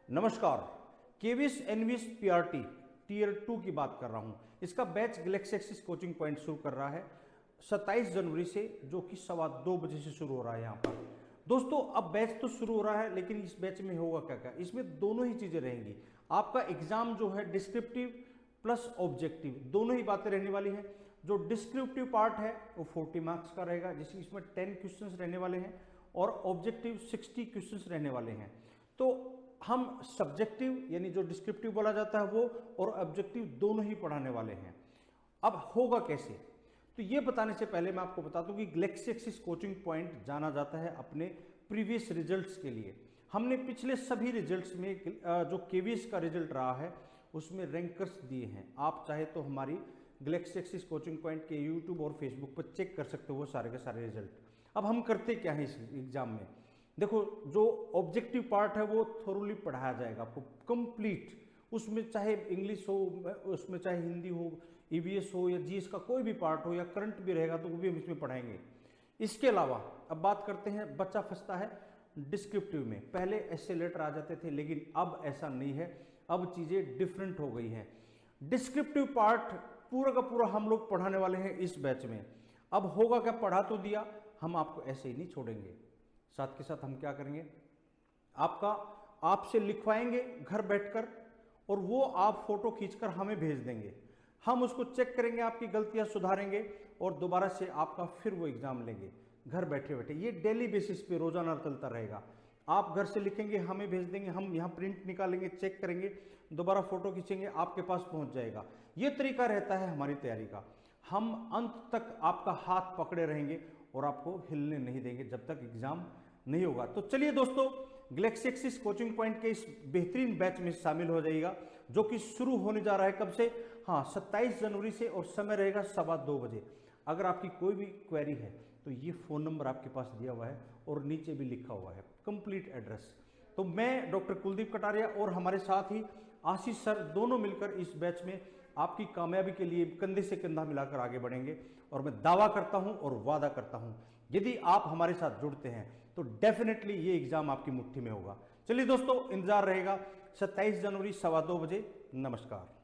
नमस्कार। KVS NVS PRT tier 2 की बात कर रहा हूं। इसका batch Galaxy axis coaching point शुरू कर रहा है 27 जनवरी से, जो कि 2:15 बजे से शुरू हो रहा है। यहाँ पर दोस्तों अब बैच तो शुरू हो रहा है, लेकिन इस बैच में होगा क्या क्या, इसमें दोनों ही चीजें रहेंगी। आपका एग्जाम जो है डिस्क्रिप्टिव प्लस ऑब्जेक्टिव दोनों ही बातें रहने वाली हैं। जो डिस्क्रिप्टिव पार्ट है वो 40 मार्क्स का रहेगा, जिसमें इसमें 10 क्वेश्चंस रहने वाले हैं और ऑब्जेक्टिव 60 क्वेश्चंस रहने वाले हैं। तो हम सब्जेक्टिव यानी जो डिस्क्रिप्टिव बोला जाता है वो और ऑब्जेक्टिव दोनों ही पढ़ाने वाले हैं। अब होगा कैसे, तो ये बताने से पहले मैं आपको बता दूं कि गैलेक्सी एक्सिस कोचिंग पॉइंट जाना जाता है अपने प्रीवियस रिजल्ट्स के लिए। हमने पिछले सभी रिजल्ट्स में जो केवीएस का रिजल्ट रहा है उसमें रैंकर्स दिए हैं। आप चाहे तो हमारी गैलेक्सी एक्सिस कोचिंग पॉइंट के यूट्यूब और फेसबुक पर चेक कर सकते हो वो सारे के सारे रिजल्ट। अब हम करते क्या है इस एग्जाम में, देखो जो ऑब्जेक्टिव पार्ट है वो थोरली पढ़ाया जाएगा आपको कंप्लीट। उसमें चाहे इंग्लिश हो, उसमें चाहे हिंदी हो, ईवीएस हो या जीएस का कोई भी पार्ट हो या करंट भी रहेगा तो वो भी हम इसमें पढ़ाएंगे। इसके अलावा अब बात करते हैं, बच्चा फंसता है डिस्क्रिप्टिव में। पहले ऐसे लेटर आ जाते थे, लेकिन अब ऐसा नहीं है, अब चीजें डिफरेंट हो गई हैं। डिस्क्रिप्टिव पार्ट पूरा का पूरा हम लोग पढ़ाने वाले हैं इस बैच में। अब होगा क्या, पढ़ा तो दिया, हम आपको ऐसे ही नहीं छोड़ेंगे। साथ के साथ हम क्या करेंगे, आपसे लिखवाएंगे घर बैठकर, और वो आप फोटो खींचकर हमें भेज देंगे। हम उसको चेक करेंगे, आपकी गलतियां सुधारेंगे और दोबारा से आपका फिर वो एग्जाम लेंगे घर बैठे बैठे। ये डेली बेसिस पे रोजाना चलता रहेगा। आप घर से लिखेंगे, हमें भेज देंगे, हम यहाँ प्रिंट निकालेंगे, चेक करेंगे, दोबारा फोटो खींचेंगे, आपके पास पहुंच जाएगा। ये तरीका रहता है हमारी तैयारी का। हम अंत तक आपका हाथ पकड़े रहेंगे और आपको हिलने नहीं देंगे जब तक एग्जाम नहीं होगा। तो चलिए दोस्तों, गैलेक्सी एक्सिस कोचिंग पॉइंट के इस बेहतरीन बैच में शामिल हो जाइएगा, जो कि शुरू होने जा रहा है कब से, हाँ 27 जनवरी से, और समय रहेगा 2:15 बजे। अगर आपकी कोई भी क्वेरी है तो ये फ़ोन नंबर आपके पास दिया हुआ है और नीचे भी लिखा हुआ है कंप्लीट एड्रेस। तो मैं डॉक्टर कुलदीप कटारिया और हमारे साथ ही आशीष सर दोनों मिलकर इस बैच में आपकी कामयाबी के लिए कंधे से कंधा मिलाकर आगे बढ़ेंगे। और मैं दावा करता हूं और वादा करता हूं, यदि आप हमारे साथ जुड़ते हैं तो डेफिनेटली ये एग्जाम आपकी मुट्ठी में होगा। चलिए दोस्तों, इंतजार रहेगा 27 जनवरी 2:15 बजे। नमस्कार।